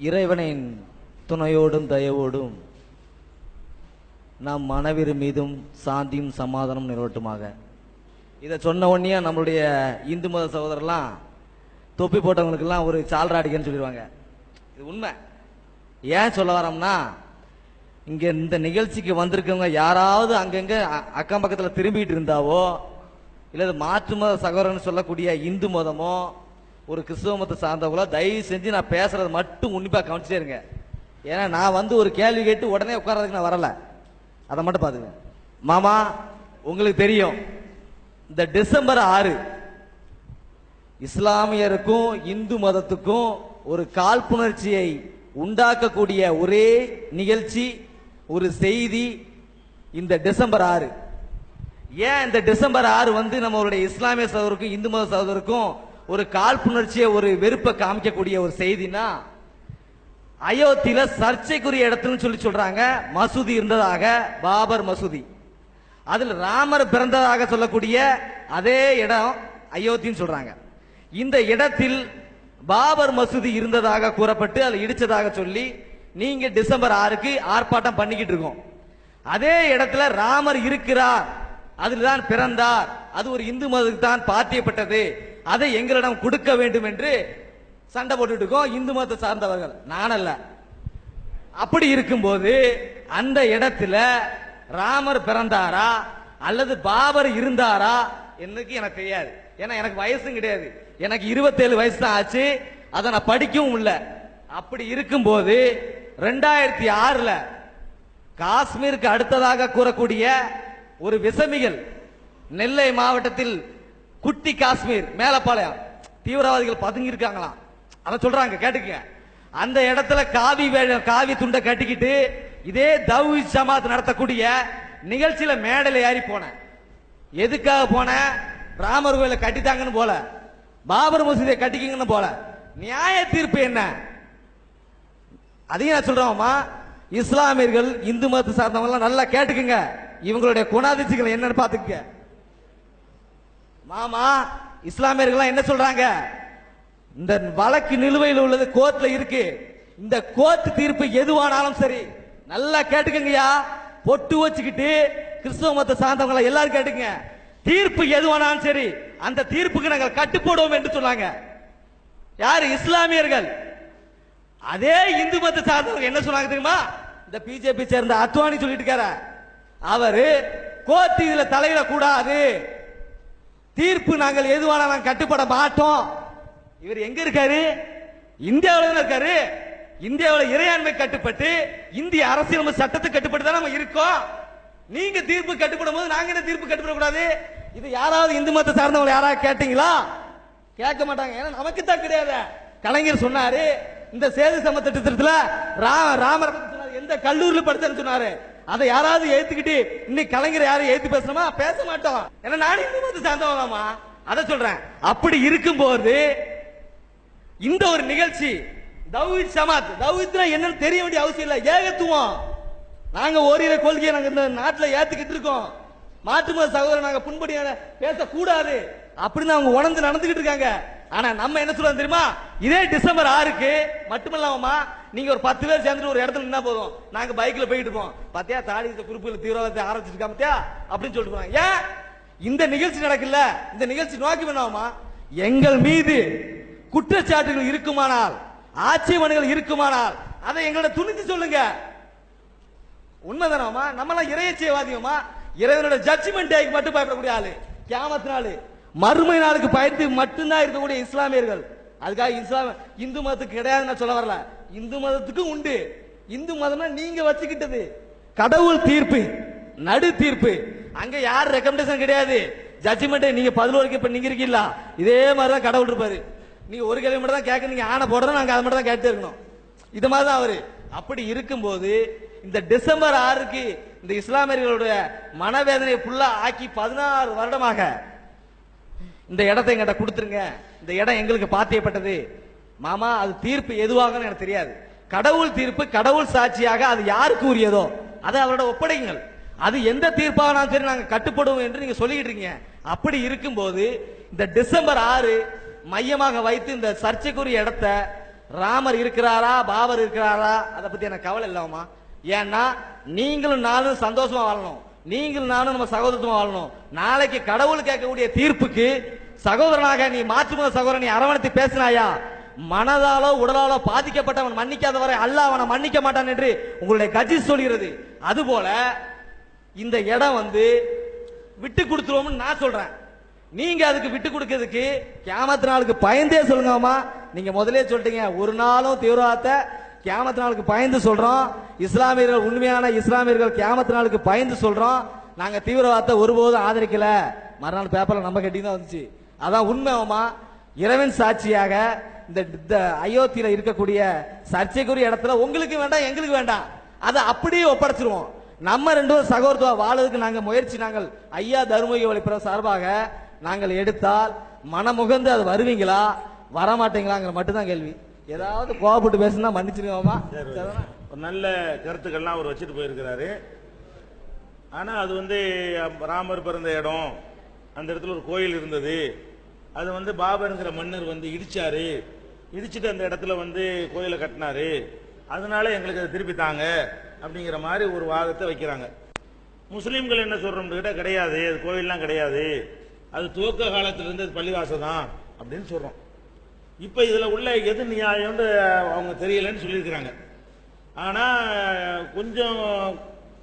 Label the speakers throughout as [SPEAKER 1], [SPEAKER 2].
[SPEAKER 1] இறைவனின் துணையோடும் தயவோடும் நம் மனவிரு மீதும் சாந்தியும் சமாதானம் நிலவட்டுமாக. இதை சொன்ன உடனே நம்மளுடைய இந்து மத சகோதரர்லாம் தொப்பி போட்டவங்களுக்கெல்லாம் ஒரு சால்ராடிக்கன்னு சொல்லிடுவாங்க. இது உண்மை. ஏன் சொல்ல வரோம்னா, இங்க இந்த நிகழ்ச்சிக்கு வந்திருக்கவங்க யாராவது அங்கங்க அக்கம் பக்கத்தில் திரும்பிட்டு இருந்தாவோ, இல்லை மாற்று மத சகோதரன் சொல்லக்கூடிய இந்து மதமோ ஒரு கிறிஸ்துவ மதத்தை சார்ந்தவங்களோ தயவு செஞ்சு நான் பேசுறது மட்டும் உன்னிப்பா கவனிச்சுட்டே இருங்க. ஏன்னா நான் வந்து ஒரு கேள்வி கேட்டு உடனே உட்கார்றதுக்கு நான் வரல. அதை மட்டும் பாத்துங்க. மாமா, உங்களுக்கு தெரியும், இந்த டிசம்பர் 6 இஸ்லாமியருக்கும் இந்து மதத்துக்கும் ஒரு காழ்ப்புணர்ச்சியை உண்டாக்கக்கூடிய ஒரே நிகழ்ச்சி, ஒரு செய்தி இந்த டிசம்பர் 6. ஏன் இந்த டிசம்பர் 6 வந்து நம்மளுடைய இஸ்லாமிய சகோதரருக்கும் இந்து மத சகோதரருக்கும் ஒரு காழ்ப்புணர்ச்சியை, ஒரு வெறுப்பை காமிக்கக்கூடிய ஒரு செய்தினா, அயோத்தியில சர்ச்சைக்குரிய இடத்துன்னு சொல்றாங்க மசூதி இருந்ததாக, பாபர் மசூதி. அதில் ராமர் பிறந்ததாக சொல்லக்கூடிய அதே இடம் அயோத்தின்னு சொல்றாங்க. இந்த இடத்தில் பாபர் மசூதி இருந்ததாக கூறப்பட்டு அதை இடிச்சதாக சொல்லி நீங்க டிசம்பர் 6க்கு ஆர்ப்பாட்டம் பண்ணிக்கிட்டு இருக்கோம். அதே இடத்துல ராமர் இருக்கிறார், அதில்தான் பிறந்தார், அது ஒரு இந்து மதத்துக்கு தான் பாத்தியப்பட்டது, அதை எங்களிடம் கொடுக்க வேண்டும் என்று சண்டை போட்டுட்டு இருக்கோம் இந்து மதத்தை சார்ந்தவர்கள், நான் அல்ல. அப்படி இருக்கும்போது அந்த இடத்துல ராமர் பிறந்தாரா அல்லது பாபர் இருந்தாரா எனக்கு தெரியாது. ஏன்னா எனக்கு வயசும் கிடையாது. எனக்கு 27 வயசு தான் ஆச்சு. அதை நான் படிக்கவும் இல்லை. அப்படி இருக்கும்போது 2006 காஷ்மீருக்கு அடுத்ததாக கூறக்கூடிய ஒரு விசமிகள் நெல்லை மாவட்டத்தில் குட்டி காஷ்மீர் மேலப்பாளையம் தீவிரவாதிகள் பதுங்கி இருக்காங்களாம். அதை சொல்றாங்க, கேட்டுக்க. அந்த இடத்துல காவி துண்டை கட்டிக்கிட்டு இதே தௌஹீத் ஜமாத் நடத்தக்கூடிய நிகழ்ச்சியில மேடையில ஏறி போன. எதுக்காக போன? ராமர் கோயிலை கட்டித்தாங்கன்னு போல, பாபர் மசூதியை கட்டிக்கிங்கன்னு போல. நியாய தீர்ப்பு என்ன? அதையும் நான் சொல்றோம்மா, இஸ்லாமியர்கள் இந்து மதத்தை சார்ந்தவங்க நல்லா கேட்டுக்குங்க, இவங்களுடைய குணாதிசயங்கள் என்னன்னு பாத்துக்க. மாமா, இஸ்லாமியர்கள் என்ன சொல்றாங்க? இந்த வழக்கு நிலுவையில் உள்ளது கோர்ட்ல இருக்கு. இந்த கோர்ட் தீர்ப்பு எதுவானாலும் சரி, நல்லா கேட்டுக்கங்கயா, பொட்டு வச்சுக்கிட்டு கிறிஸ்துவ மதத்தை சார்ந்தவங்களை எல்லாரும் கேட்டுங்க. தீர்ப்பு எதுவானாலும் சரி, அந்த தீர்ப்புக்கு நாங்கள் கட்டுப்படுவோம் என்று சொன்னாங்க. யாரு? இஸ்லாமியர்கள். அதே இந்து மதத்தை சார்ந்தவங்க என்ன சொன்னாங்க தெரியுமா? இந்த பிஜேபி சேர்ந்த அத்வானி சொல்லிட்டு இருக்காரு, அவரு கோர்ட் இதுல தலையிட கூடாது, தீர்ப்பு நாங்கள் எதுவானாலும் கட்டுப்பட மாட்டோம். இவர் எங்க இருக்காரு? இந்தியாவில் இருக்காரு. இந்தியாவில் இறையாண்மை கட்டுப்பட்டு இந்திய அரசியல் சட்டத்துக்கு கட்டுப்பட்டு தான் நம்ம இருக்கோம். நீங்க தீர்ப்பு கட்டுப்படும் போது நாங்க என்ன தீர்ப்பு கட்டுப்படக்கூடாது? இது யாராவது இந்து மதத்தை சார்ந்தவங்க யாராவது கேட்டீங்களா? கேட்க மாட்டாங்க. ஏன்னா நமக்கு தான் கிடையாது. கலைஞர் சொன்னாரு, இந்த சேது சம திட்டத்தில் ராமர் எந்த கல்லூரியில் படிச்சேன்னு சொன்னாரு. அதை யாராவது ஏத்துக்கிட்டு இன்னைக்கு கலைஞர் யாரும் ஏத்து பேசணுமா? பேச மாட்டோம். ஏன்னா நான் இந்து மதத்தை சார்ந்தவங்களாமா, அதை சொல்றேன். அப்படி இருக்கும்போது இந்த ஒரு நிகழ்ச்சி தௌஹீத் ஜமாத், தௌஹீத்னா என்னன்னு தெரிய வேண்டிய அவசியம் இல்லை. ஏகத்துவம், நாங்க ஓரிரை கொள்கையை நாங்க இந்த நாட்டில் ஏத்துக்கிட்டு இருக்கோம். மாற்று மத சகோதரர் நாங்க புண்படியான பேசக்கூடாது அப்படின்னு அவங்க உணர்ந்து நடந்துகிட்டு இருக்காங்க. ஆனா நம்ம என்ன சொல்றோம் தெரியுமா? இதே டிசம்பர் 6க்கு மட்டுமில்லாம நீங்க ஒரு 10 பேர் சேர்ந்துட்டு ஒரு இடத்துல நின்னா போதும், நாங்க பைக்ல போயிட்டு இருப்போம், பாத்தியா தாடி குறிப்புகள் தீவிரவாதத்தை ஆரம்பிச்சிருக்கா பாத்தியா அப்படின்னு சொல்லிட்டு போறாங்க. ஏன் இந்த நிகழ்ச்சி நடக்கல? இந்த நிகழ்ச்சி நோக்கி வேணாமா? எங்கள் மீது குற்றச்சாட்டுகள் இருக்குமானால், ஆட்சேபனைகள் இருக்குமானால் அதை எங்களோட துணித்து சொல்லுங்க. உண்மைதானமா? நம்மளாம் இறையச்சைவாதியமா? இறைவனோட ஜட்ஜ்மெண்ட் டேக்கு மட்டும் பயப்படக்கூடிய ஆளு, கியாமத் நாள் மறுமை நாளுக்கு பயந்து மட்டும்தான் இருக்கக்கூடிய இஸ்லாமியர்கள். அதுக்காக இந்து மதத்துக்கு கிடையாதுன்னு சொல்ல வரல, இந்து மதத்துக்கு உண்டு. இந்து மதம்னா நீங்க வச்சுக்கிட்டது. கடவுள் தீர்ப்பு, நடு தீர்ப்பு, அங்க யார் ரெக்கமெண்டேஷன் கிடையாது. ஜட்ஜ்மெண்ட் நீங்க 11 இப்ப நீங்க இருக்கீங்களா, இதே மாதிரிதான் கடவுள் இருப்பாரு. நீங்க ஒரு கேள்வி மட்டும் தான் கேட்க, நீங்க ஆணை போடுறோம், நாங்க அதை மட்டும் தான் கேட்டு இருக்கணும். இது மாதிரி தான் அவரு. அப்படி இருக்கும்போது இந்த டிசம்பர் 6க்கு இந்த இஸ்லாமியர்களுடைய மனவேதனையை ஃபுல்லா ஆக்கி 16 வருடமாக இந்த இடத்தை எங்கிட்ட கொடுத்துருங்க, இந்த இடம் எங்களுக்கு பாத்தியப்பட்டது. மாமா, அது தீர்ப்பு எதுவாக எனக்கு தெரியாது. கடவுள் தீர்ப்பு, கடவுள் சாட்சியாக அது யாருக்கு உரியதோ அதை அவரோட ஒப்படைங்கள். அது எந்த தீர்ப்பானாலும் சரி நாங்க கட்டுப்படுவோம் என்று நீங்க சொல்லிட்டு இருக்கீங்க. அப்படி இருக்கும்போது இந்த டிசம்பர் 6 மையமாக வைத்து இந்த சர்ச்சைக்குரிய இடத்தை ராமர் இருக்கிறாரா பாபர் இருக்கிறாரா அதை பத்தி எனக்கு கவலை இல்லாமா. ஏன்னா நீங்களும் நானும் சந்தோஷமா வாழணும், நீங்களும் நானும் நம்ம சகோதரத்துவமா வாழணும். நாளைக்கு கடவுள் கேட்கக்கூடிய தீர்ப்புக்கு சகோதரனாக நீ மாற்றுமத சகோதரன் நீ அரவணைத்து பேசினாயா, மனதாலோ உடலாலோ பாதிக்கப்பட்டவன் மன்னிக்காதவரை அல்லாஹ் அவனை மன்னிக்க மாட்டான் என்று உங்களுடைய கட்சி சொல்கிறது. அதுபோல இந்த இடம் விட்டு கொடுத்துருவோம்னு நான் சொல்றேன். நீங்க அதுக்கு விட்டு கொடுக்கிறதுக்கு கியாமத் நாளுக்கு பயந்தே சொல்லுங்கம்மா. நீங்க முதலே சொல்லிட்டீங்க, ஒரு நாளும் தீவிரவாதத்தை கியாமத் நாளுக்கு பயந்து சொல்றோம். இஸ்லாமியர்கள் உண்மையான இஸ்லாமியர்கள் கியாமத் நாளுக்கு பயந்து சொல்றோம். நாங்க தீவிரவாதத்தை ஒருபோதும் ஆதரிக்கல. மறுநாள் பேப்பர்ல நம்ம கட்டி தான் வந்துச்சு. அதான் உண்மைமா. இறைவன் சாட்சியாக இந்த அயோத்தியில இருக்கக்கூடிய சர்ச்சைக்குரிய இடத்துல உங்களுக்கு வேண்டாம் எங்களுக்கு வேண்டாம், அதை அப்படியே ஒப்படைச்சிருவோம். நம்ம ரெண்டு சகோதரத்துவ வாழறதுக்கு நாங்கள் முயற்சி நாங்கள் ஐயா தர்மயுக வழிபுற சார்பாக நாங்கள் எடுத்தால் மனமுகந்து அது வருவீங்களா வரமாட்டீங்களாங்கிற மட்டும்தான் கேள்வி. ஏதாவது கோவப்பட்டு பேசுனா மன்னிச்சிருக்கோமா.
[SPEAKER 2] ஒரு நல்ல கருத்துக்கள்லாம் அவர் வச்சுட்டு போயிருக்கிறாரு. ஆனா அது ராமர் பிறந்த இடம், அந்த இடத்துல ஒரு கோயில் இருந்தது, அது பாபருங்கிற மன்னர் இடிச்சாரு, இடிச்சிட்டு அந்த இடத்துல கோயிலை கட்டினாரு, அதனால எங்களுக்கு அதை திருப்பி தாங்க அப்படிங்கிற மாதிரி ஒரு வாதத்தை வைக்கிறாங்க. முஸ்லீம்கள் என்ன சொல்றோம் கேட்டா, கிடையாது அது கோயில்லாம் கிடையாது, அது துவக்க காலத்திலிருந்து அது பள்ளிவாசல் தான் அப்படின்னு சொல்றோம். இப்ப இதுல உள்ள எது நியாயம்னு அவங்க தெரியலன்னு சொல்லியிருக்கிறாங்க. ஆனா கொஞ்சம்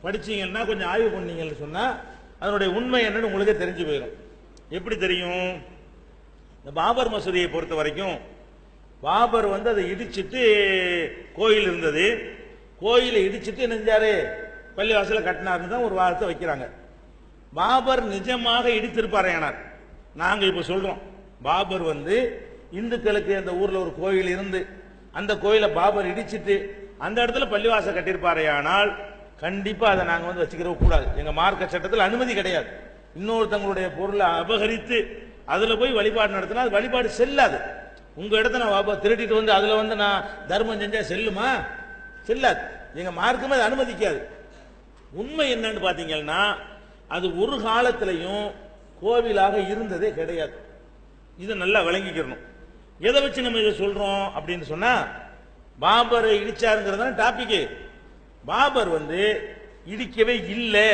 [SPEAKER 2] படிச்சீங்கன்னா, கொஞ்சம் ஆய்வு பண்ணீங்கன்னு சொன்னா அதனுடைய உண்மை என்னன்னு உங்களுக்கே தெரிஞ்சு போயிடும். எப்படி தெரியும்? இந்த பாபர் மசூதியை பொறுத்த வரைக்கும் பாபர் அதை இடிச்சிட்டு கோயில் இருந்தது, கோயிலை இடிச்சிட்டு நெஞ்சாரு பள்ளிவாசல கட்டினார்னு தான் ஒரு வாதத்தை வைக்கிறாங்க. பாபர் நிஜமாக இடித்திருப்பாரையானார். நாங்க இப்ப சொல்றோம், பாபர் இந்துக்களுக்கு அந்த ஊர்ல ஒரு கோயில் இருந்து அந்த கோயிலை பாபர் இடிச்சிட்டு அந்த இடத்துல பள்ளிவாசல் கட்டியிருப்பாரையானால் கண்டிப்பா அதை நாங்க வச்சுக்கிற கூடாது. எங்க மார்க்க சட்டத்தில் அனுமதி கிடையாது. இன்னொருத்தங்களுடைய பொருளை அபகரித்து அதுல போய் வழிபாடு நடத்தினா அது வழிபாடு செல்லாது. உங்க இடத்த நான் திருட்டிட்டு அதுல நான் தர்மம் செஞ்சா செல்லுமா? செல்லாது. எங்க மார்க்கமே அதை அனுமதிக்காது. உண்மை என்னன்னு பாத்தீங்கன்னா, அது ஒரு காலத்திலையும் கோவிலாக இருந்ததே கிடையாது. இதை நல்லா விளங்கிக்கணும். எதை வச்சு நம்ம இதை சொல்றோம் அப்படின்னு சொன்னா, பாபரை இடிச்சாருங்கிறது டாபிக். பாபர் இடிக்கவே இல்லை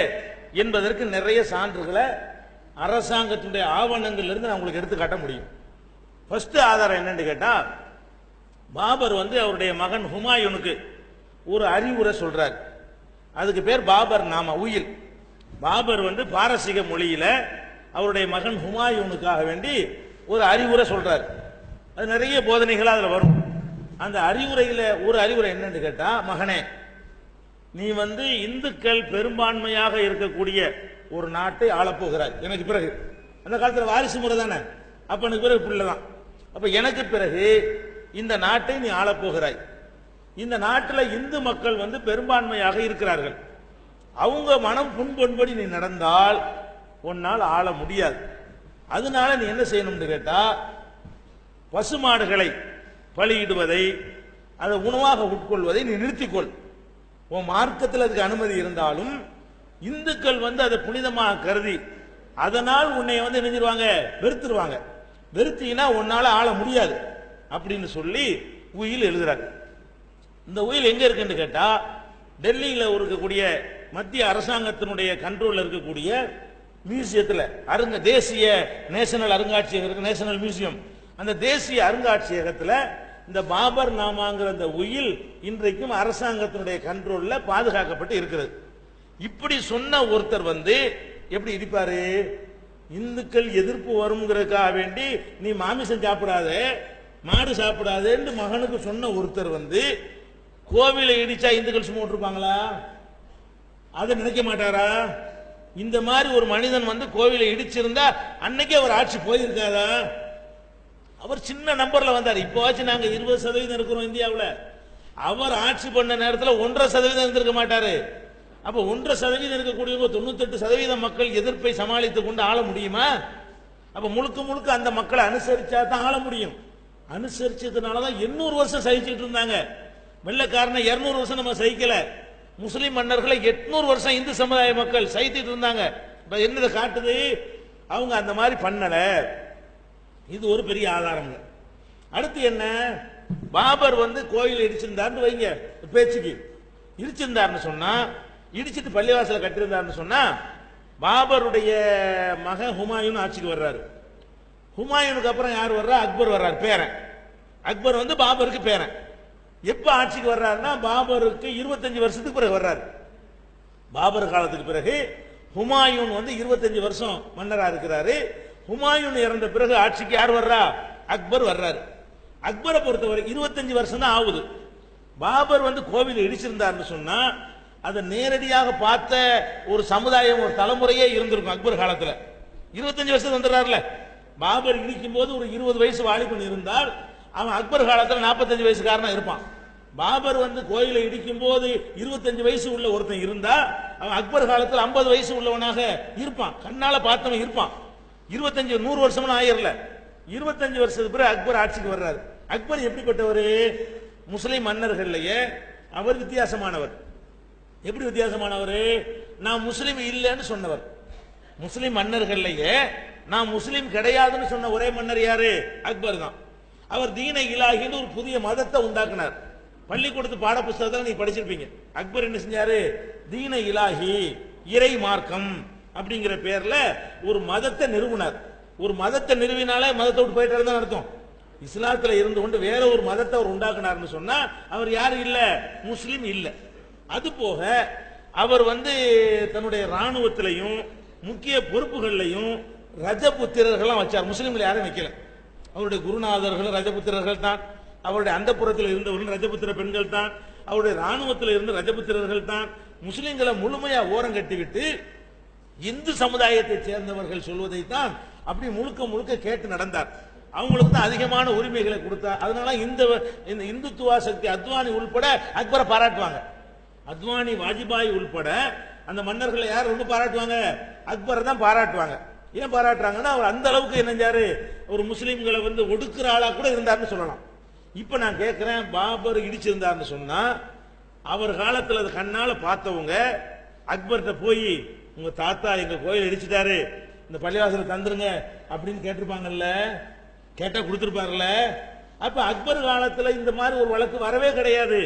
[SPEAKER 2] என்பதற்கு நிறைய சான்றுகளை அரசாங்கத்தினுடைய ஆவணங்கள் இருந்து நான் உங்களுக்கு எடுத்து காட்ட முடியும். ஃபர்ஸ்ட் ஆதாரம் என்னன்னு கேட்டா, பாபர் அவருடைய மகன் ஹுமாயூனுக்கு ஒரு அறிவுரை சொல்றார். அதுக்கு பேர் பாபர் நாம உயில். பாபர் பாரசீக மொழியில அவருடைய மகன் ஹுமாயூனுக்காக வேண்டி ஒரு அறிவுரை சொல்றார். அது நிறைய போதனைகள் அதுல வரும். அந்த அறிவுரையில ஒரு அறிவுரை என்னன்னு கேட்டா, மகனே நீ இந்துக்கள் பெரும்பான்மையாக இருக்கக்கூடிய ஒரு நாட்டை ஆளப்போகிறாய் எனக்கு பிறகு. அந்த காலத்துல வாரிசு முறை தானே, அப்ப எனக்கு பிறகு பிள்ளைதான். அப்ப எனக்கு பிறகு இந்த நாட்டை நீ ஆளப்போகிறாய். இந்த நாட்டில் இந்து மக்கள் பெரும்பான்மையாக இருக்கிறார்கள். அவங்க மனம் புண்பொன்படி நீ நடந்தால் உன்னால் ஆள முடியாது. அதனால நீ என்ன செய்யணும்னு கேட்டா, பசுமாடுகளை பலியிடுவதை அதை உணவாக உட்கொள்வதை நீ நிறுத்திக்கொள். உன் மார்க்கத்தில் அதுக்கு அனுமதி இருந்தாலும் இந்துக்கள் அதை புனிதமாக கருதி அதனால் உன்னை நினைஞ்சிருவாங்க, வெறுத்துருவாங்க. வெறுத்தீங்கன்னா உன்னால ஆள முடியாது அப்படின்னு சொல்லி உயில் எழுதுறாரு. இந்த உயில் எங்க இருக்குன்னு கேட்டா, டெல்லியில இருக்கக்கூடிய மத்திய அரசாங்கத்தினுடைய கண்ட்ரோல்ல இருக்கக்கூடிய மியூசியத்தில் தேசிய நேஷனல் அருங்காட்சியகம், நேஷனல் மியூசியம், அந்த தேசிய அருங்காட்சியகத்தில் இந்த பாபர் நாமாங்கிற அந்த உயில் இன்றைக்கும் அரசாங்கத்தினுடைய கண்ட்ரோல்ல பாதுகாக்கப்பட்டு இருக்கிறது. இப்படி சொன்ன ஒருத்தர் எப்படி இடிப்பாரு? இந்துக்கள் எதிர்ப்பு வருங்கிறதுக்காக வேண்டி நீ மாமிசம் சாப்பிடாத, மாடு சாப்பிடாதேன்னு மகனுக்கு சொன்ன ஒருத்தர் கோவிலை இடிச்சா இந்துக்கள் சும்மா விட்டுருப்பாங்களா? அதை நினைக்க மாட்டாரா? இந்த மாதிரி ஒரு மனிதன் கோவிலை இடிச்சிருந்தா அன்னைக்கே அவர் ஆட்சி போயிருக்காதா? அவர் சின்ன நம்பர்ல வந்தார். இப்போவாச்சும் நாங்க 20% இருக்கிறோம் இந்தியாவில். அவர் ஆட்சி பண்ண நேரத்தில் 1.5% இருந்திருக்க மாட்டாரு. அப்ப 1.5% இருக்கக்கூடியவங்க 98% மக்கள் எதிர்ப்பை சமாளித்துக் கொண்டு ஆள முடியுமா? அப்ப முழுக்க முழுக்க அந்த மக்களை அனுசரிச்சா தான் ஆள முடியும். அனுசரிச்சதுனாலதான் 800 வருஷம் சகிச்சுட்டு இருந்தாங்க. வெள்ளக்காரனை 200 வருஷம் நம்ம சகிக்கல. முஸ்லிம் மன்னர்களை 800 வருஷம் இந்து சமுதாய மக்கள் சகித்துட்டு இருந்தாங்க. என்னதை காட்டுது? அவங்க அந்த மாதிரி பண்ணல. இது ஒரு பெரிய ஆதாரம். அடுத்து என்ன? பாபர் வந்து கோயில் இடிச்சிருந்தாருன்னு வைங்க பேச்சுக்கு, இடிச்சிருந்தாருன்னு சொன்னா, இடிச்சிட்டு பள்ளிவாசல கட்டியிருந்தாருன்னு சொன்னா, பாபருடைய மகன் ஹுமாயூன் ஆட்சிக்கு வர்றாரு. ஹுமாயூனுக்கு அப்புறம் யார் வர்றா? அக்பர் வர்றாரு, பேரன். அக்பர் வந்து பாபருக்கு பேரன். எப்ப ஆட்சிக்கு வர்றாருன்னா பாபருக்கு 25 வருஷத்துக்கு பிறகு வர்றாரு. பாபர் காலத்துக்கு பிறகு ஹுமாயூன் வந்து 25 வருஷம் மன்னரா இருக்கிறாரு. ஹுமாயூன் இறந்த பிறகு ஆட்சிக்கு யார் வர்றா? அக்பர் வர்றாரு. அக்பரை பொறுத்தவரை 25 வருஷம் தான் ஆகுது. பாபர் வந்து கோவில் இடிச்சிருந்தாருன்னு சொன்னா அதை நேரடியாக பார்த்த ஒரு சமுதாயம், ஒரு தலைமுறையே இருந்திருக்கும் அக்பர் காலத்துல. 25 வருஷத்துக்கு வந்துடுறாருல. பாபர் இடிக்கும் போது ஒரு 20 வயசு வாலிபன் இருந்தால் அவன் அக்பர் காலத்துல 45 வயசுக்காரனா இருப்பான். பாபர் வந்து கோயிலை இடிக்கும் போது 25 வயசு உள்ள ஒருத்தன் இருந்தா அவன் அக்பர் காலத்தில் 50 வயசு உள்ளவனாக இருப்பான். கண்ணால பார்த்தவன் இருப்பான். 25 100 வருஷம் ஆயிரல. 25 வருஷத்துக்கு பிறகு அக்பர் ஆட்சிக்கு வர்றாரு. அக்பர் எப்படிப்பட்டவர்? முஸ்லிம் மன்னர்கள்லயே அவர் வித்தியாசமானவர். எப்படி வித்தியாசமானவர்? நான் முஸ்லிம் இல்லைன்னு சொன்னவர். முஸ்லிம் மன்னர்கள்லயே நான் முஸ்லிம் கிடையாதுன்னு சொன்ன ஒரே மன்னர் யாரு? அக்பர் தான். அவர் தீன இலாஹின்னு ஒரு புதிய மதத்தை உண்டாக்குனார். பள்ளிக்கூடத்து பாட புஸ்தகத்தில் நீங்க படிச்சிருப்பீங்க. அக்பர் என்ன செஞ்சாரு? தீன இலாஹி, இறை மார்க்கம் அப்படிங்கிற பேர்ல ஒரு மதத்தை நிறுவினார். ஒரு மதத்தை நிறுவினாலே மதத்தை விட்டு போயிட்டு தான் அர்த்தம். இஸ்லாத்துல இருந்து கொண்டு வேற ஒரு மதத்தை அவர் உண்டாக்குனார்னு சொன்னா அவர் யாரு இல்ல? முஸ்லிம் இல்ல. அது போக அவர் வந்து தன்னுடைய ராணுவத்திலையும் முக்கிய பொறுப்புகள்லையும் ரஜபுத்திரர்கள்லாம் வச்சார். முஸ்லிம்கள் யாரும் வைக்கல. அவருடைய குருநாதர்கள் ரஜபுத்திரர்கள் தான். அவருடைய அந்தப்புறத்தில் இருந்தவர்கள் ரஜபுத்திர பெண்கள் தான். அவருடைய ராணுவத்தில் இருந்த ரஜபுத்திரர்கள் தான். முஸ்லிம்களை முழுமையா ஓரம் கட்டிவிட்டு இந்து சமுதாயத்தை சேர்ந்தவர்கள் சொல்வதைத்தான் அப்படி முழுக்க முழுக்க கேட்டு நடந்தார். அவங்களுக்கு தான் அதிகமான உரிமைகளை கொடுத்தார். அதனால இந்த இந்துத்துவா சக்தி அத்வானி உள்பட அக்பரை பாராட்டுவாங்க. அத்வானி, வாஜ்பாய் உள்பட அந்த மன்னர்களை யார் ரொம்ப பாராட்டுவாங்க? அக்பரை தான் பாராட்டுவாங்க. ஏன் பாராட்டுறாங்கன்னா அவர் அந்த அளவுக்கு என்னஞ்சாரு, ஒரு முஸ்லிம்களை வந்து ஒடுக்குற ஆளா கூட இருந்தாருன்னு சொல்லலாம். இப்ப நான் கேட்கிறேன், பாபர் இடிச்சிருந்தாருன்னு சொன்னா அவர் காலத்தில் அது கண்ணால பார்த்தவங்க அக்பர்கிட்ட போய் உங்க தாத்தா எங்க கோயில் இடிச்சிட்டாரு, இந்த பள்ளிவாசல தந்துருங்க அப்படின்னு கேட்டிருப்பாங்கல்ல? கேட்டா கொடுத்திருப்பாருல்ல? அப்ப அக்பர் காலத்துல இந்த மாதிரி ஒரு வழக்கு வரவே கிடையாது.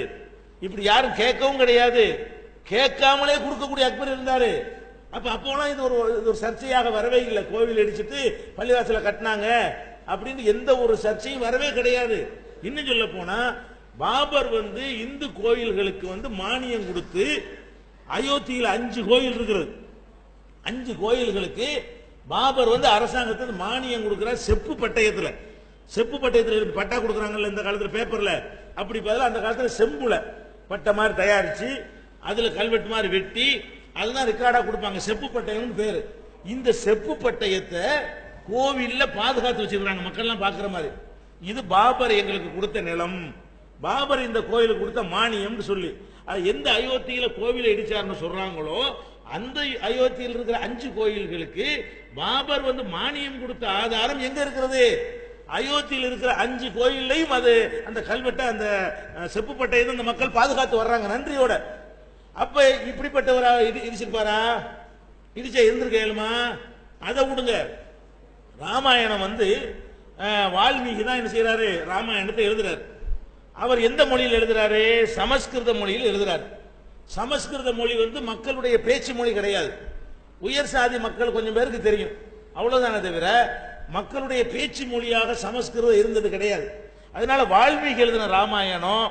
[SPEAKER 2] இப்படி யாரும் கேட்கவும் கிடையாது. கேட்காமலே கொடுக்கக்கூடிய அக்பர் இருந்தாரு. அப்போலாம் இது ஒரு சர்ச்சையாக வரவே இல்லை. கோவில் இடிச்சிட்டு பள்ளிவாசல கட்டினாங்க அப்படின்னு எந்த ஒரு சர்ச்சையும் வரவே கிடையாது. இன்னும் சொல்ல போனா பாபர் வந்து இந்து கோயில்களுக்கு வந்து மானியம் கொடுத்து, அயோத்தியில் 5 கோயில் இருக்கிறது. 5 கோயில்களுக்கு பாபர் வந்து அரசாங்கத்துக்கு மானியம் கொடுக்கிறார். செப்பு பட்டயத்துல, செப்பு பட்டயத்துல பட்டா கொடுக்குறாங்கல்ல இந்த காலத்துல பேப்பர்ல, அப்படி பதிலா அந்த காலத்துல செம்புல பட்டை மாதிரி தயாரிச்சு அதுல கல்வெட்டு மாதிரி வெட்டி அதுதான் ரெக்கார்டா கொடுப்பாங்க. செப்பு பட்டயம்னு பேரு. இந்த செப்பு பட்டயத்தை கோவில்ல பாதுகாத்து வச்சிருக்காங்க, மக்கள் எல்லாம் பாக்குற மாதிரி. இது பாபர் எங்களுக்கு கொடுத்த நிலம், பாபர் இந்த கோயிலுக்கு கொடுத்த மானியம் சொல்லி எந்த அயோத்தியில கோவிலை இடிச்சார்னு சொல்றாங்களோ அந்த அயோத்தியில் இருக்கிற 5 கோயில்களுக்கு பாபர் வந்து மானியம் கொடுத்த ஆதாரம் எங்க இருக்கிறது? அயோத்தியில் இருக்கிற 5 கோயிலையும் அது அந்த கல்வெட்டை, அந்த செப்பு பட்டையை அந்த மக்கள் பாதுகாத்து வர்றாங்க நன்றியோட. அப்ப இப்படிப்பட்டவரா இடிச்சிருப்பாரா? இடிச்சா இருந்திருக்க இயலுமா? அதை விடுங்க. ராமாயணம் வந்து வால்மீகி தான் என்ன செய்யறாரு? ராமாயணத்தை எழுதுறாரு. அவர் எந்த மொழியில் எழுதுறாரு? சமஸ்கிருத மொழியில் எழுதுறாரு. சமஸ்கிருத மொழி வந்து மக்களுடைய பேச்சு மொழி கிடையாது. உயர் சாதி மக்கள் கொஞ்சம் பேருக்கு தெரியும், அவ்வளவுதானே தவிர மக்களுடைய பேச்சு மொழியாக சமஸ்கிருதம் இருந்தது கிடையாது. அதனால வால்மீகி எழுதின ராமாயணம்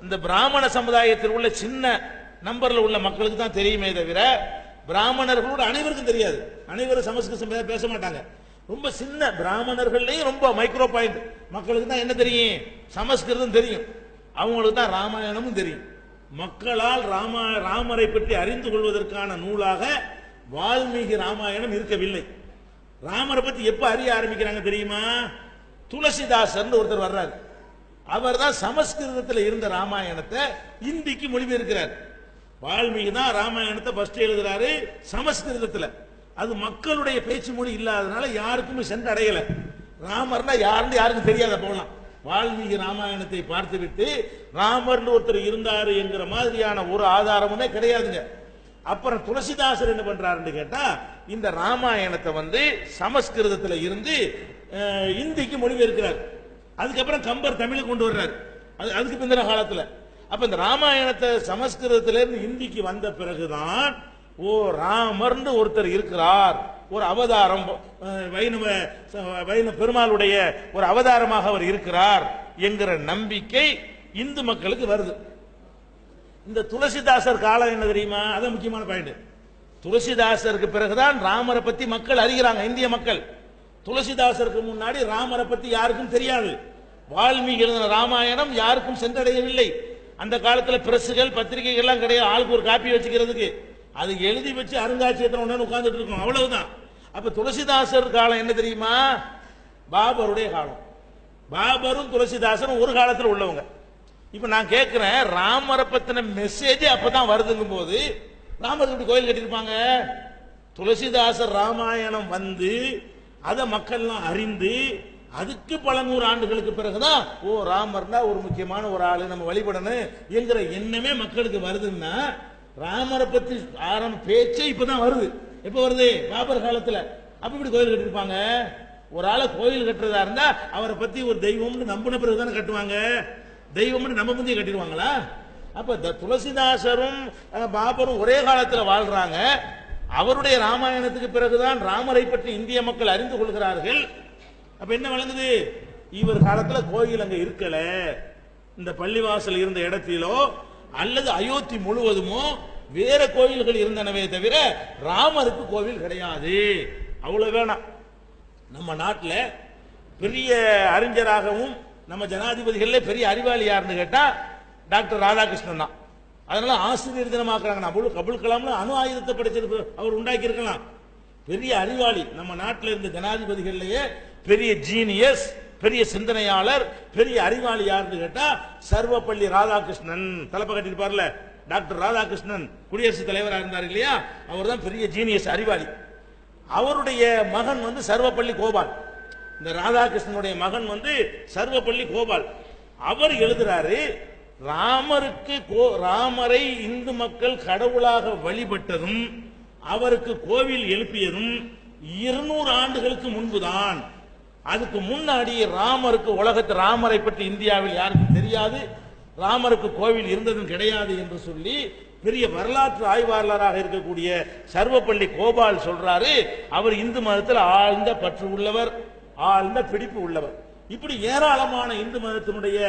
[SPEAKER 2] இந்த பிராமண சமுதாயத்தில் உள்ள சின்ன நம்பர்ல உள்ள மக்களுக்கு தான் தெரியுமே தவிர பிராமணர்களோட அனைவருக்கும் தெரியாது. அனைவரும் சமஸ்கிருதம் பேச மாட்டாங்க. ரொம்ப சின்ன பிராமணர்கள்லயும் ரொம்ப மைக்ரோ பாயிண்ட் மக்களுக்கு தான் என்ன தெரியும்? சமஸ்கிருதம் தெரியும். அவங்களுக்கு தான் ராமாயணமும் தெரியும். மக்களால் ராமரை பற்றி அறிந்து கொள்வதற்கான நூலாக வால்மீகி ராமாயணம் இருக்கவில்லை. ராமரை பத்தி எப்ப அறிய ஆரம்பிக்கிறாங்க தெரியுமா? துளசிதாசர் ஒருத்தர் வர்றாரு. அவர் தான் சமஸ்கிருதத்தில் இருந்த ராமாயணத்தை இந்திக்கு மொழிபெயர்க்கிறார். வால்மீகி தான் ராமாயணத்தை ஃபர்ஸ்ட் எழுதுறாரு சமஸ்கிருதத்தில். அது மக்களுடைய பேச்சு மொழி இல்லாதனால யாருக்குமே சென்று அடையல. ராமர்னா யாருன்னு யாருக்கும் தெரியாத போகலாம். வால்மீகி ராமாயணத்தை பார்த்துவிட்டு ராமர்னு ஒருத்தர் இருந்தாரு என்கிற மாதிரியான ஒரு ஆதாரமுமே கிடையாதுங்க. அப்புறம் துளசிதாசர் என்ன பண்றாருன்னு கேட்டா இந்த ராமாயணத்தை வந்து சமஸ்கிருதத்தில் இருந்து இந்திக்கு மொழிபெயர்க்கிறார். அதுக்கப்புறம் கம்பர் தமிழுக்கு கொண்டு வர்றாரு. அதுக்கு பிந்தின காலத்துல. அப்ப இந்த ராமாயணத்தை சமஸ்கிருதத்திலிருந்து இந்திக்கு வந்த பிறகுதான் ஓ ராமர்னு ஒருத்தர் இருக்கிறார், ஒரு அவதாரம், வைணவ பெருமாளுடைய ஒரு அவதாரமாக அவர் இருக்கிறார் என்கிற நம்பிக்கை இந்து மக்களுக்கு வருது. இந்த துளசிதாசர் காலம் என்ன தெரியுமா? அது முக்கியமான பாயிண்ட். துளசிதாசருக்கு பிறகுதான் ராமரை பத்தி மக்கள் அறிகிறாங்க, இந்திய மக்கள். துளசிதாசருக்கு முன்னாடி ராமரை பத்தி யாருக்கும் தெரியாது. வால்மீகி எழுதின ராமாயணம் யாருக்கும் சென்றடையவில்லை. அந்த காலத்துல பிரசுகள் பத்திரிகைகள் எல்லாம் கிடையாது, ஆளுக்கு ஒரு காப்பி வச்சுக்கிறதுக்கு. அது எழுதி வச்சு அருங்காட்சியகத்தில் உட்கார்ந்துட்டு இருக்கும், அவ்வளவுதான். அப்ப துளசிதாசர் காலம் என்ன தெரியுமா? பாபருடைய காலம். பாபரும் துளசிதாசரும் ஒரு காலத்தில் உள்ளவங்க. இப்ப நான் கேட்கிறேன், ராமரை பத்தின மெசேஜ் அப்பதான் வருதுங்கும் போது ராமருக்கு இப்படி கோயில் கட்டியிருப்பாங்க? துளசிதாசர் ராமாயணம் வந்து அதை மக்கள்லாம் அறிந்து அதுக்கு பல நூறு ஆண்டுகளுக்கு பிறகுதான் ஓ ராமர்னா ஒரு முக்கியமான ஒரு ஆளு, நம்ம வழிபடணும் என்கிற எண்ணமே மக்களுக்கு வருதுன்னா, ராமரை பத்தி பேச்சே இப்பதான் வருது. எப்ப வருது? பாபர் காலத்துல. அப்ப இப்படி கோயில் கட்டிருப்பாங்க? ஒரு ஆளை கோயில் கட்டுறதா இருந்தா அவரை பத்தி ஒரு தெய்வம்னு நம்பின பிறகுதானே கட்டுவாங்க. தெய்வம்னு நம்ம முந்தைய கட்டிடுவாங்களா? அப்ப துளசிதாசரும் பாபரும் ஒரே காலத்துல வாழ்றாங்க. அவருடைய ராமாயணத்துக்கு பிறகுதான் ராமரை பற்றி இந்திய மக்கள் அறிந்து கொள்கிறார்கள். அப்ப என்ன வழங்குது? இவர் காலத்துல கோயில் அங்க இருக்கல, இந்த பள்ளிவாசல் இருந்த இடத்திலோ அல்லது அயோத்தி முழுவதுமோ வேற கோயில்கள் இருந்தனவே தவிர ராமருக்கு கோவில் கிடையாது. அவ்வளவு வேணாம். நம்ம நாட்டில் பெரிய அறிஞராகவும் நம்ம ஜனாதிபதிகளே பெரிய அறிவாளி யாருன்னு கேட்டா டாக்டர் ராதாகிருஷ்ணன் தான். அதனால ஆசிரியர் தினமாக்குறாங்க. அபுல் கலாம் அணு ஆயுதத்தை படிச்சிருக்க அவர் உண்டாக்கி இருக்கலாம். பெரிய அறிவாளி நம்ம நாட்டில் இருந்த ஜனாதிபதிகள்லயே பெரிய ஜீனியஸ், பெரிய சிந்தனையாளர், பெரிய அறிவாளி யாருன்னு கேட்டா சர்வப்பள்ளி ராதாகிருஷ்ணன். தலைப்ப கட்டிருப்பார்ல டாக்டர் ராதாகிருஷ்ணன், குடியரசுத் தலைவராக இருந்தார் இல்லையா, அவர் தான் பெரிய ஜீனியஸ் அறிவாளி. அவருடைய மகன் வந்து சர்வப்பள்ளி கோபால். இந்த ராதாகிருஷ்ணனுடைய மகன் வந்து சர்வப்பள்ளி கோபால். அவர் எழுதுறாரு, ராமரை இந்து மக்கள் கடவுளாக வழிபட்டதும் அவருக்கு கோவில் எழுப்பியதும் 200 ஆண்டுகளுக்கு முன்புதான். அதுக்கு முன்னாடி ராமரை பற்றி இந்தியாவில் யாருக்கும் தெரியாது, ராமருக்கு கோவில் இருந்ததும் கிடையாது என்று சொல்லி பெரிய வரலாற்று ஆய்வாளராக இருக்கக்கூடிய சர்வப்பள்ளி கோபால் சொல்றாரு. அவர் இந்து மதத்தில் ஆழ்ந்த பற்று உள்ளவர், ஆழ்ந்த பிடிப்பு உள்ளவர். இப்படி ஏராளமான இந்து மதத்தினுடைய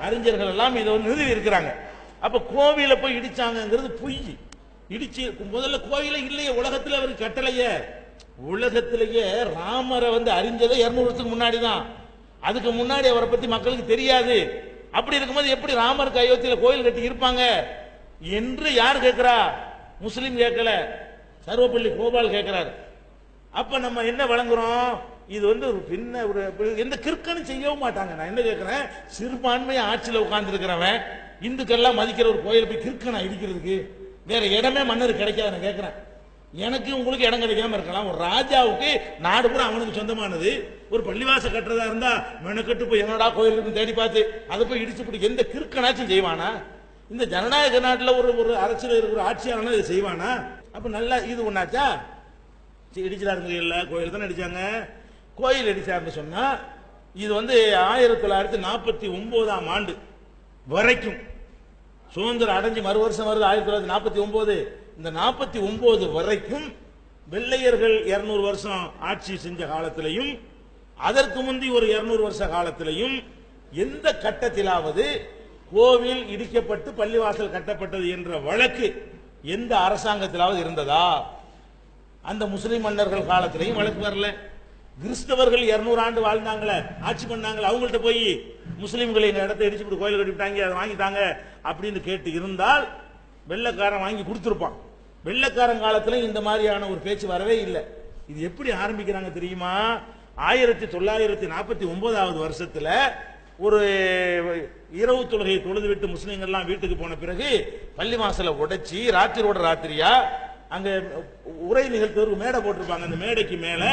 [SPEAKER 2] அறிஞர்கள் எல்லாம் இதை நிறுவி இருக்கிறாங்க. அப்ப கோவில போய் இடிச்சாங்கிறது பொய். இடிச்சு முதல்ல கோயில இல்லையே, உலகத்தில் அவருக்கு கட்டளையே. உலகத்திலேயே ராமரை வந்து அறிஞ்சதை 200 வருஷத்துக்கு முன்னாடி தான். அதுக்கு முன்னாடி அவரை பத்தி மக்களுக்கு தெரியாது. அப்படி இருக்கும்போது எப்படி ராமருக்கு அயோத்தியில கோயில் கட்டி இருப்பாங்க என்று யார் கேட்கிறா? முஸ்லிம் கேட்கல, சர்வப்பள்ளி கோபால் கேட்கிறார். அப்ப நம்ம என்ன வழங்குறோம்? இது வந்து ஒரு பின்ன ஒரு எந்த கிறுக்கனும் செய்யவும் மாட்டாங்க. நான் என்ன கேட்கிறேன், சிறுபான்மையை ஆட்சியில் உட்கார்ந்து இருக்கிறவன் இந்துக்கெல்லாம் மதிக்கிற ஒரு கோயிலை போய் கிறுக்கனா இடிக்கிறதுக்கு வேற இடமே மன்னர் கிடைக்காது. நான் கேட்கிறேன், எனக்கு உங்களுக்கு இடம் கிடைக்காம இருக்கலாம். ஒரு ராஜாவுக்கு நாடு பூரா அவனுக்கு சொந்தமானது. ஒரு பள்ளிவாச கட்டுறதா இருந்தா மெனக்கட்டு போய் என்னடா கோயிலுக்கு தேடி பார்த்து அதை போய் இடிச்சு பிடிக்க எந்த கிறுக்கனாச்சும் செய்வானா? இந்த ஜனநாயக நாட்டில் ஒரு அரசியல் இருக்கிற ஆட்சியாளனா இதை செய்வானா? அப்ப நல்லா இது ஒன்னாச்சா? இடிச்சாருங்க, கோயில் தானே இடிச்சாங்க. கோயில் இடிச்சாருன்னு சொன்னா இது வந்து 1949ஆம் ஆண்டு வரைக்கும், சுதந்திரம் அடைஞ்சு மறு வருஷம் வருது 1949. இந்த 49 வரைக்கும் வெள்ளையர்கள் 200 வருஷம் ஆட்சி செஞ்ச காலத்திலையும் அதற்கு முந்தி ஒரு 200 வருஷ காலத்திலையும் எந்த கட்டத்திலாவது கோவில் இடிக்கப்பட்டு பள்ளிவாசல் கட்டப்பட்டது என்ற வழக்கு எந்த அரசாங்கத்திலாவது இருந்ததா? அந்த முஸ்லிம் மன்னர்கள் காலத்திலையும் வழக்கு வரல. கிறிஸ்தவர்கள் 200 ஆண்டு வாழ்ந்தாங்களே, ஆட்சி பண்ணாங்களே, அவங்கள்ட்ட போய் முஸ்லிம்களை இந்த இடத்தை இடிச்சு கோயில் கட்டிவிட்டாங்க, அதை வாங்கிட்டாங்க அப்படின்னு கேட்டு இருந்தால் வெள்ளைக்காரன் வாங்கி கொடுத்திருப்பான். வெள்ளைக்காரன் காலத்துல இந்த மாதிரியான ஒரு பேச்சு வரவே இல்லை. இது எப்படி ஆரம்பிக்கிறாங்க தெரியுமா? 1949வது வருஷத்துல ஒரு இரவு தொழுகையை தொழுது விட்டு முஸ்லிம்கள்லாம் வீட்டுக்கு போன பிறகு பள்ளிவாசலை உடைச்சி ராத்திரியோட ராத்திரியா அங்க உரை நிகழ்த்துவதற்கு மேடை போட்டிருப்பாங்க. அந்த மேடைக்கு மேல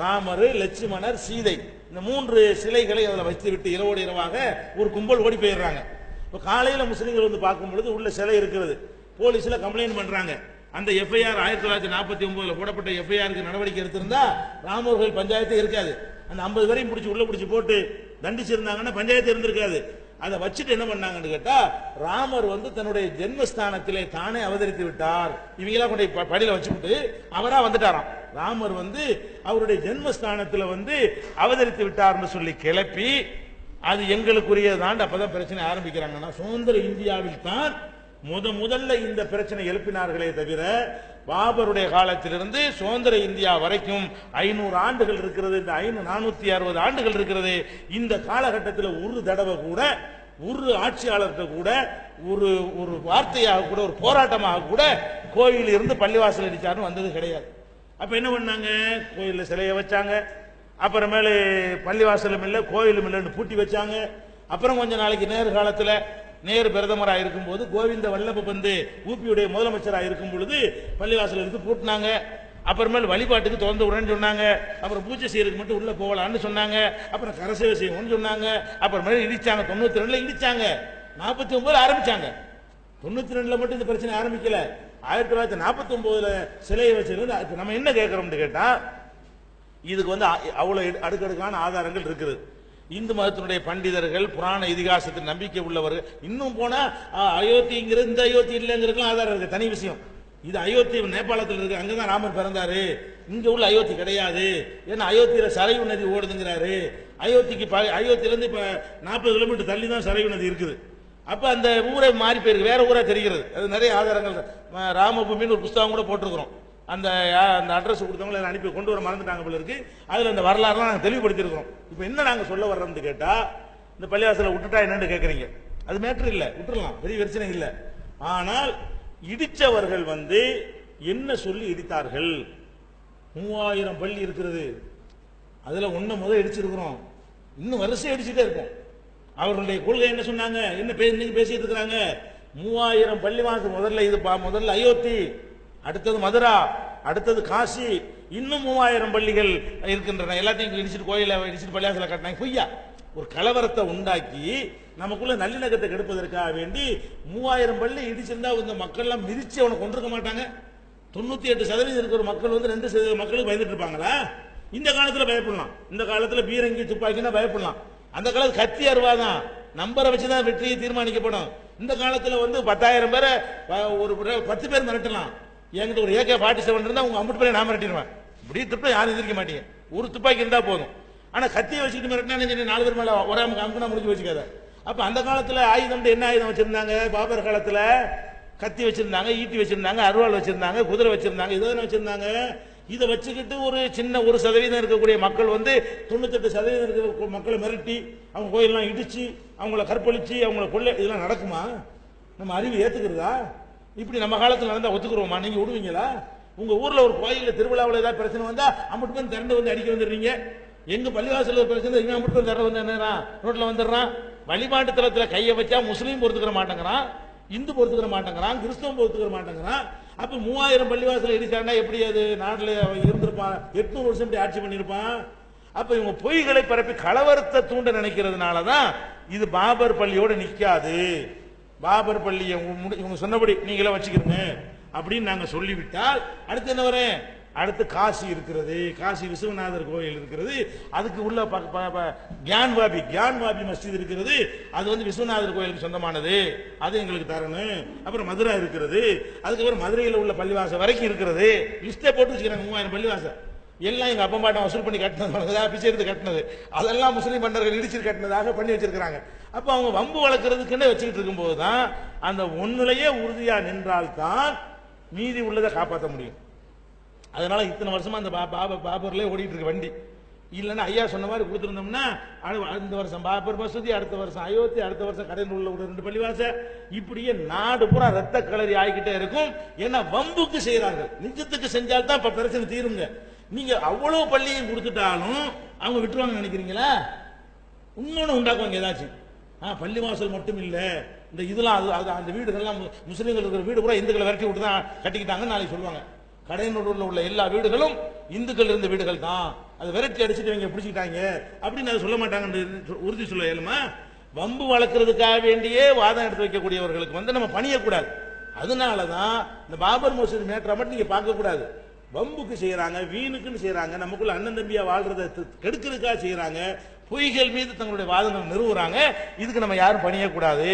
[SPEAKER 2] ராமர், லட்சுமணர், சீதை இந்த 3 சிலைகளை அதில் வைத்து விட்டு இரவோடு இரவாக ஒரு கும்பல் ஓடி போயிடுறாங்க. இப்போ காலையில முஸ்லிம்கள் வந்து பார்க்கும் பொழுது உள்ள சிலை இருக்கிறது. போலீஸ்ல கம்ப்ளைண்ட் பண்றாங்க. அந்த எஃப்ஐஆர் 1949 போடப்பட்ட எஃப்ஐஆருக்கு நடவடிக்கை எடுத்திருந்தா ராமர்கள் பஞ்சாயத்து இருக்காது. அந்த 50 பேரையும் பிடிச்சி உள்ள பிடிச்சி போட்டு தண்டிச்சிருந்தாங்கன்னா பஞ்சாயத்து இருந்திருக்காது. அதை வச்சுட்டு என்ன பண்ணாங்கன்னு கேட்டா, ராமர் வந்து தன்னுடைய ஜென்மஸ்தானத்திலே தானே அவதரித்து விட்டார். இவங்களா கொண்டு படியில வச்சுக்கிட்டு அவரா வந்துட்டாராம். ராமர் வந்து அவருடைய ஜென்மஸ்தானத்தில் வந்து அவதரித்து விட்டார்னு சொல்லி கிளப்பி, அது எங்களுக்குரியதான். அப்பதான் பிரச்சனை ஆரம்பிக்கிறாங்கன்னா, சுதந்திர இந்தியாவில் தான் முதல்ல இந்த பிரச்சனை எழுப்பினார்களே தவிர, பாபருடைய காலத்திலிருந்து சுதந்திர இந்தியா வரைக்கும் 500 ஆண்டுகள் இருக்கிறது. இந்த 460 ஆண்டுகள் இருக்கிறது. இந்த காலகட்டத்தில் ஒரு தடவை கூட ஒரு ஆட்சியாளர்கிட்ட கூட ஒரு ஒரு வார்த்தையாக கூட ஒரு போராட்டமாக கூட கோயில் இருந்து பள்ளிவாசல் அடிச்சாருன்னு வந்தது கிடையாது. அப்ப என்ன பண்ணாங்க, கோயிலில் சிலையை வச்சாங்க. அப்புறமேல பள்ளிவாசலும் இல்லை கோயிலும் இல்லைன்னு பூட்டி வச்சாங்க. அப்புறம் கொஞ்ச நாளைக்கு நேரு காலத்தில், நேரு பிரதமராக இருக்கும் போது, கோவிந்த வல்லப பந்து ஊபியுடைய முதலமைச்சராக இருக்கும் பொழுது பள்ளிவாசல் எடுத்து பூட்டினாங்க. அப்புறமேல் வழிபாட்டுக்கு திறந்து விடுறேன்னு சொன்னாங்க. அப்புறம் பூஜை செய்யறதுக்கு மட்டும் உள்ள போகலான்னு சொன்னாங்க. அப்புறம் கரசேவை செய்யணும்னு சொன்னாங்க. அப்புறமேல இடிச்சாங்க. 92 இடிச்சாங்க. 49 ஆரம்பிச்சாங்க. 92 மட்டும் இந்த பிரச்சனை ஆரம்பிக்கல. 1949 சிலையை வச்சிருந்து நம்ம என்ன கேட்கிறோம்னு கேட்டா, இதுக்கு வந்து அவ்வளவு அடுக்கடுக்கான ஆதாரங்கள் இருக்குது. இந்து மதத்தினுடைய பண்டிதர்கள், புராண இதிகாசத்தில் நம்பிக்கை உள்ளவர்கள், இன்னும் போனா அயோத்திங்கிறது இந்த அயோத்தி இல்லைங்கிறதுக்கு ஆதாரம் இருக்கு, தனி விஷயம். இது அயோத்தி நேபாளத்தில் இருக்கு, அங்கதான் ராமர் பிறந்தாரு, இங்க உள்ள அயோத்தி கிடையாது. ஏன்னா அயோத்தியில சரையு நதி ஓடுதுங்கிறாரு. அயோத்தியிலிருந்து இப்ப 40 கிலோமீட்டர் தள்ளி தான் சரையு நதி இருக்குது. அப்ப அந்த ஊரை மாறி போயிருக்கு, வேற ஊரா தெரிகிறது. அது நிறைய ஆதாரங்கள். ராமபூமின்னு ஒரு புஸ்தகம் கூட போட்டிருக்கிறோம். அந்த அட்ரஸ் கொடுத்தவங்களை அனுப்பி கொண்டு வர மறந்துட்டாங்க போல இருக்கு. அதுல அந்த வரலாறுலாம் நாங்கள் தெளிவுபடுத்திருக்கிறோம். இப்ப என்ன நாங்க சொல்ல வர்றோம்னு கேட்டா, இந்த பள்ளிவாசலை விட்டுட்டா என்னன்னு கேட்கறீங்க, அது மேட்டர் இல்ல, விட்டுறலாம், பெரிய பிரச்சனை இல்ல. ஆனால் இடிச்சவர்கள் வந்து என்ன சொல்லி இடித்தார்கள்? 3000 பள்ளி இருக்கிறது, அதுல ஒன்ன முதல் இடிச்சிருக்கிறோம், இன்னும் வரிசை அடிச்சுட்டே இருக்கும். அவர்களுடைய கொள்கை என்ன சொன்னாங்க, என்ன பேசிட்டு இருக்கிறாங்க? 3000 பள்ளிவாசல். முதல்ல அயோத்தி, அடுத்தது மதுரா, அடுத்தது காசி, இன்னும் 3000 பள்ளிகள் இருக்கின்றன. எல்லாத்தையும் இடிச்சிட்டு கோயில இடிச்சிட்டு பள்ளிவாசல கட்டினாங்க. பொய்யா ஒரு கலவரத்தை உண்டாக்கி நமக்குள்ள நல்லிணக்கத்தை கெடுப்பதற்காக வேண்டி 3000 பள்ளி இடிச்சிருந்தா இந்த மக்கள் எல்லாம் மிதிச்சு அவனை கொண்டிருக்க மாட்டாங்க. 98% இருக்கிற மக்கள் வந்து 2% மக்களுக்கு பயந்துட்டு இருப்பாங்களா? இந்த காலத்துல பயப்படலாம். இந்த காலத்துல பீரங்கி துப்பாக்கினா பயப்படலாம். அந்த காலத்துல கத்தி அருவாதான், நம்பரை வச்சுதான் வெற்றியை தீர்மானிக்கப்படும். இந்த காலத்துல வந்து 10,000 பேரை ஒரு 10 பேர் மிரட்டலாம். என்கிட்ட ஒரு AK-47 இருந்தா உங்க 50 பேரை நான் மிரட்டிடுவேன். இப்படி துப்பா யாரும் எதிர்க்க மாட்டீங்க. ஒரு துப்பாக்கி இருந்தா போதும். ஆனா கத்தியை வச்சுக்கிட்டு மிரட்டினா 4 பேர் மேல ஒரே அமுக்குனா முடிஞ்சு வச்சுக்காத. அப்ப அந்த காலத்துல ஆயுதம் என்ன ஆயுதம் வச்சிருந்தாங்க? பாபர் காலத்துல கத்தி வச்சிருந்தாங்க, ஈட்டி வச்சிருந்தாங்க, அருவாள் வச்சிருந்தாங்க, குதிரை வச்சிருந்தாங்க, இதெல்லாம் வச்சிருந்தாங்க. இதை வச்சுக்கிட்டு ஒரு சின்ன 1% இருக்கக்கூடிய மக்கள் வந்து 98% இருக்கிற மக்களை மிரட்டி அவங்க கோயிலெல்லாம் இடிச்சு அவங்கள கற்பழிச்சு அவங்கள கொள்ள, இதெல்லாம் நடக்குமா? நம்ம அறிவு ஏத்துக்கிறதா? இப்படி நம்ம காலத்தில் நடந்தா ஒத்துக்குறோமா? நீங்க விடுவீங்களா? உங்க ஊர்ல ஒரு கோயில்ல திருவிழாவில் ஏதாவது பிரச்சனை வந்தா 50 பேர் திரண்டு வந்து அடிக்க வந்துடுறீங்க. எங்க பள்ளிவாசல் ஒரு பிரச்சனை 50 பேர் திரண்டு வந்து என்ன ரோட்ல வந்துடுறான். வழிபாட்டு தளத்தில் கையை வச்சா முஸ்லீம் பொறுத்துக்கிற மாட்டேங்கிறான், இந்து பொறுத்துக்கிற மாட்டேங்கிறான், கிறிஸ்தவம் பொறுத்துக்கிற மாட்டேங்கிறான். அப்ப 3000 பள்ளிவாசல் இடிச்சாண்டா எப்படி அது நாட்டில் இருந்திருப்பான்? 800 வருஷம் ஆட்சி பண்ணிருப்பான். அப்ப இவங்க பொய்களை பரப்பி கலவரத்தை தூண்ட நினைக்கிறதுனாலதான் இது பாபர் பள்ளியோட நிக்காது. பாபர் பள்ளியை இவங்க சொன்னபடி நீங்களே வச்சுக்கிறீங்க அப்படின்னு நாங்க சொல்லிவிட்டால் அடுத்து என்ன வரேன்? அடுத்து காசி இருக்கிறது, காசி விஸ்வநாதர் கோயில் இருக்கிறது, அதுக்கு உள்ள கியான்வாபி மஸ்ஜித் இருக்கிறது, அது வந்து விஸ்வநாதர் கோயிலுக்கு சொந்தமானது, அது எங்களுக்கு தரணும். அப்புறம் மதுரா இருக்கிறது, அதுக்கப்புறம் மதுரையில் உள்ள பள்ளிவாசல் வரைக்கும் இருக்கிறது. லிஸ்டே போட்டு வச்சுக்கிறாங்க 3000 பள்ளிவாசல். எல்லாம் எங்க அப்பா பாட்டம் வசூல் பண்ணி கட்டினது, பிச்சை எடுத்து கட்டினது, அதெல்லாம் முஸ்லீம் மன்னர்கள் இடிச்சு கட்டினதாக பண்ணி வச்சிருக்கிறாங்க. அப்ப அவங்க வம்பு வளர்க்கறதுக்குன்னு வச்சுக்கிட்டு இருக்கும் போதுதான் அந்த ஒன்னுலயே உறுதியா நின்றால்தான் மீதி உள்ளதை காப்பாற்ற முடியும். அதனால இத்தனை வருஷமா அந்த பாபர்லயே ஓடிட்டு இருக்கு வண்டி. இல்லைன்னா ஐயா சொன்ன மாதிரி கொடுத்துருந்தோம்னா இந்த வருஷம் பாபர் மசூதி, அடுத்த வருஷம் அயோத்தி, அடுத்த வருஷம் கடையில் உள்ள 2 பள்ளிவாசல், இப்படியே நாடு பூரா ரத்த கலரி ஆகிக்கிட்டே இருக்கும். ஏன்னா வம்புக்கு செய்யறாங்க. நிஜத்துக்கு செஞ்சால்தான் இப்ப பிரச்சனை தீருங்க. நீங்க அவ்வளவு பள்ளியும் கொடுத்துட்டாலும் அவங்க விட்டுருவாங்க நினைக்கிறீங்களா? இன்னொன்னு உண்டாக்குவாங்க ஏதாச்சும். பள்ளிவாசல் மட்டும் இல்ல, இந்த இதெல்லாம் அந்த வீடுகள்லாம் முஸ்லீம்கள் இருக்கிற வீடு கூட இந்துக்களை விரட்டி விட்டு தான் கட்டிக்கிட்டாங்கன்னு நாளைக்கு சொல்லுவாங்க. கடையனூரில் உள்ள எல்லா வீடுகளும் இந்துக்கள் இருந்த வீடுகள் தான், அதை விரட்டி அடிச்சுட்டு இவங்க பிடிச்சிக்கிட்டாங்க அப்படின்னு அதை சொல்ல மாட்டாங்க. உறுதி சொல்ல இயலுமா? வம்பு வளர்க்கறதுக்காக வேண்டியே வாதம் எடுத்து வைக்கக்கூடியவர்களுக்கு வந்து நம்ம பணியக்கூடாது. அதனாலதான் இந்த பாபர் மசூதி மேட்டரை மட்டும் நீங்க பார்க்க கூடாது. வம்புக்கு செய்யறாங்க, வீணுக்குன்னு செய்யறாங்க, நமக்குள்ள அண்ணன் தம்பியா வாழ்றதை கெடுக்கிறதுக்காக செய்யறாங்க, பொய்கள் மீது தங்களுடைய வாதங்கள் நிறுவுறாங்க. இதுக்கு நம்ம யாரும் பணியக்கூடாது.